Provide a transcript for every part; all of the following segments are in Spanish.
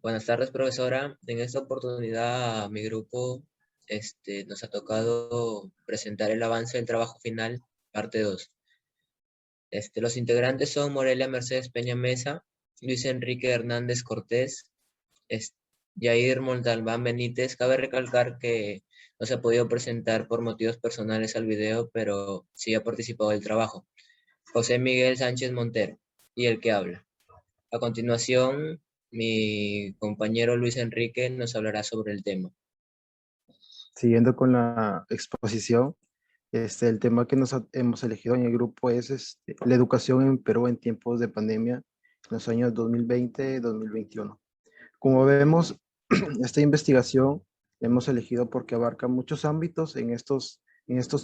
Buenas tardes, profesora. En esta oportunidad, a mi grupo nos ha tocado presentar el avance del trabajo final, parte 2. Los integrantes son Morelia Mercedes Peña Mesa, Luis Enrique Hernández Cortés, es- Yair Montalbán Benítez. Cabe recalcar que no se ha podido presentar por motivos personales al video, pero sí ha participado del trabajo. José Miguel Sánchez Montero, y el que habla. A continuación, mi compañero Luis Enrique nos hablará sobre el tema. Siguiendo con la exposición, el tema que hemos elegido en el grupo es la educación en Perú en tiempos de pandemia en los años 2020 y 2021. Como vemos, esta investigación la hemos elegido porque abarca muchos ámbitos en estos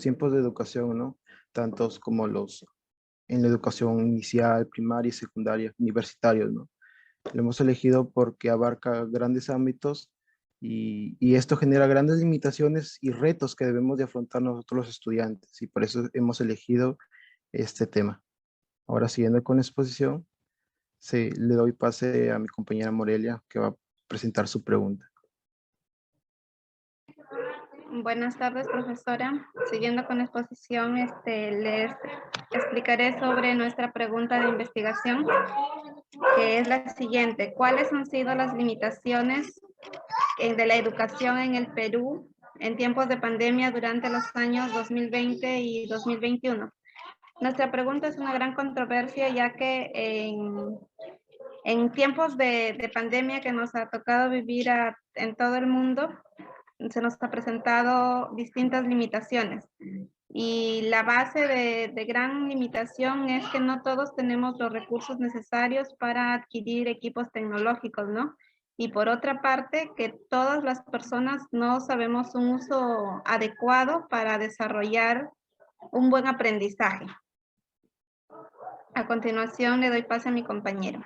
tiempos de educación, ¿no? Tantos como en la educación inicial, primaria y secundaria, universitarios, ¿no? Lo hemos elegido porque abarca grandes ámbitos y esto genera grandes limitaciones y retos que debemos de afrontar nosotros los estudiantes y por eso hemos elegido este tema. Ahora, siguiendo con la exposición, sí, le doy pase a mi compañera Morelia, que va a presentar su pregunta. Buenas tardes, profesora. Siguiendo con la exposición, les explicaré sobre nuestra pregunta de investigación, que es la siguiente. ¿Cuáles han sido las limitaciones de la educación en el Perú en tiempos de pandemia durante los años 2020 y 2021? Nuestra pregunta es una gran controversia, ya que en tiempos de pandemia que nos ha tocado vivir en todo el mundo, se nos ha presentado distintas limitaciones. Y la base de gran limitación es que no todos tenemos los recursos necesarios para adquirir equipos tecnológicos, ¿no? Y por otra parte, que todas las personas no sabemos un uso adecuado para desarrollar un buen aprendizaje. A continuación, le doy paso a mi compañero.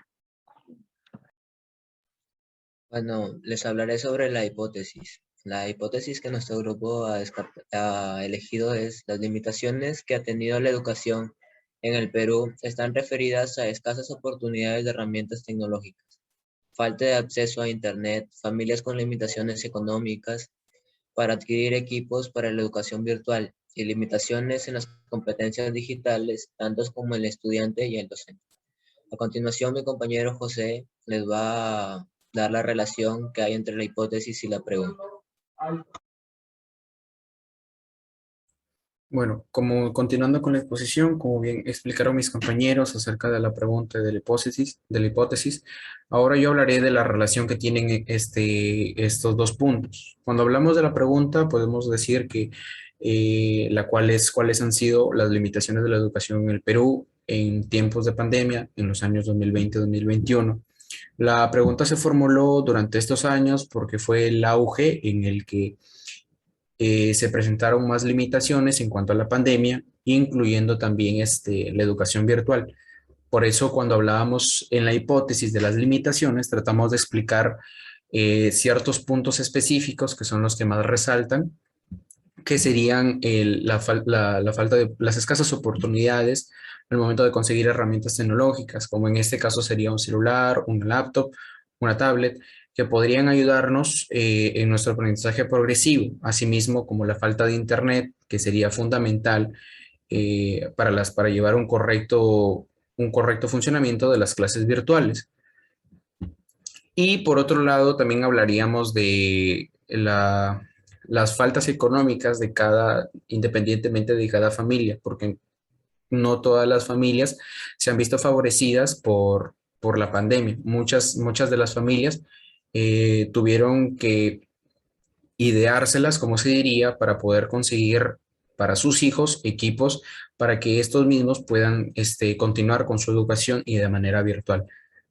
Bueno, les hablaré sobre la hipótesis. La hipótesis que nuestro grupo ha elegido es: las limitaciones que ha tenido la educación en el Perú están referidas a escasas oportunidades de herramientas tecnológicas, falta de acceso a Internet, familias con limitaciones económicas para adquirir equipos para la educación virtual y limitaciones en las competencias digitales, tanto como el estudiante y el docente. A continuación, mi compañero José les va a dar la relación que hay entre la hipótesis y la pregunta. Bueno, como continuando con la exposición, como bien explicaron mis compañeros acerca de la pregunta de la hipótesis, ahora yo hablaré de la relación que tienen estos dos puntos. Cuando hablamos de la pregunta, podemos decir que cuáles han sido las limitaciones de la educación en el Perú en tiempos de pandemia, en los años 2020-2021. La pregunta se formuló durante estos años porque fue el auge en el que se presentaron más limitaciones en cuanto a la pandemia, incluyendo también la educación virtual. Por eso, cuando hablábamos en la hipótesis de las limitaciones, tratamos de explicar ciertos puntos específicos que son los que más resaltan, que serían la falta de las escasas oportunidades al momento de conseguir herramientas tecnológicas, como en este caso sería un celular, un laptop, una tablet, que podrían ayudarnos en nuestro aprendizaje progresivo, asimismo como la falta de internet, que sería fundamental para llevar un correcto funcionamiento de las clases virtuales. Y por otro lado, también hablaríamos de las faltas económicas independientemente de cada familia, porque no todas las familias se han visto favorecidas por la pandemia. Muchas de las familias tuvieron que ideárselas, como se diría, para poder conseguir para sus hijos equipos para que estos mismos puedan continuar con su educación y de manera virtual.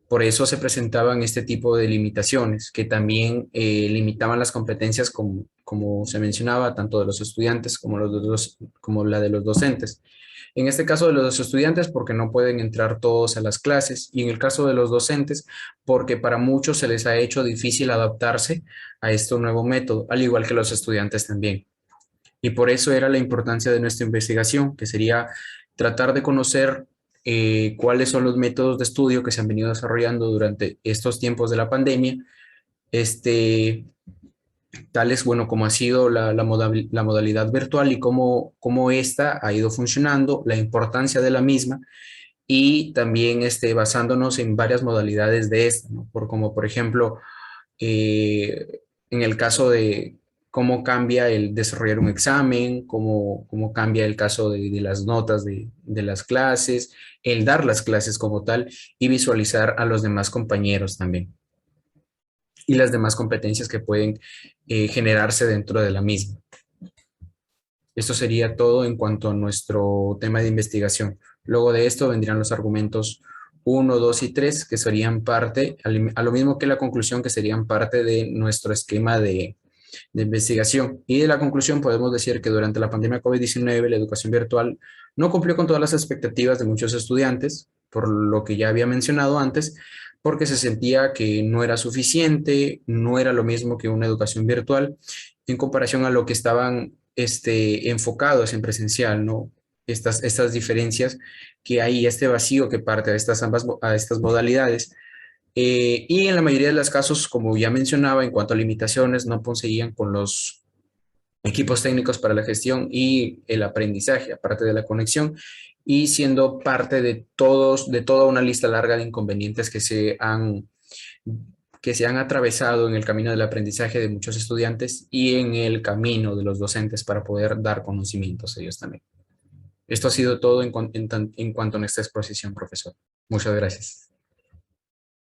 Por eso se presentaban este tipo de limitaciones que también limitaban las competencias, como se mencionaba, tanto de los estudiantes como la de los docentes. En este caso de los estudiantes, porque no pueden entrar todos a las clases, y en el caso de los docentes, porque para muchos se les ha hecho difícil adaptarse a este nuevo método, al igual que los estudiantes también. Y por eso era la importancia de nuestra investigación, que sería tratar de conocer cuáles son los métodos de estudio que se han venido desarrollando durante estos tiempos de la pandemia tales, bueno, como ha sido la modalidad virtual y cómo esta ha ido funcionando, la importancia de la misma y también basándonos en varias modalidades de esta, ¿no? Como por ejemplo, en el caso de cómo cambia el desarrollar un examen, cómo cambia el caso de las notas de las clases, el dar las clases como tal y visualizar a los demás compañeros también y las demás competencias que pueden generarse dentro de la misma. Esto sería todo en cuanto a nuestro tema de investigación. Luego de esto vendrían los argumentos 1, 2 y 3, que serían parte, a lo mismo que la conclusión, que serían parte de nuestro esquema de investigación. Y de la conclusión podemos decir que durante la pandemia COVID-19 la educación virtual no cumplió con todas las expectativas de muchos estudiantes, por lo que ya había mencionado antes, porque se sentía que no era suficiente, no era lo mismo que una educación virtual en comparación a lo que estaban enfocados en presencial, ¿no? Estas diferencias que hay, este vacío que parte a estas modalidades. Y en la mayoría de los casos, como ya mencionaba, en cuanto a limitaciones, no conseguían con los equipos técnicos para la gestión y el aprendizaje, aparte de la conexión, y siendo parte de toda una lista larga de inconvenientes que se han atravesado en el camino del aprendizaje de muchos estudiantes y en el camino de los docentes para poder dar conocimientos a ellos también. Esto ha sido todo en cuanto a nuestra exposición, profesor. Muchas gracias.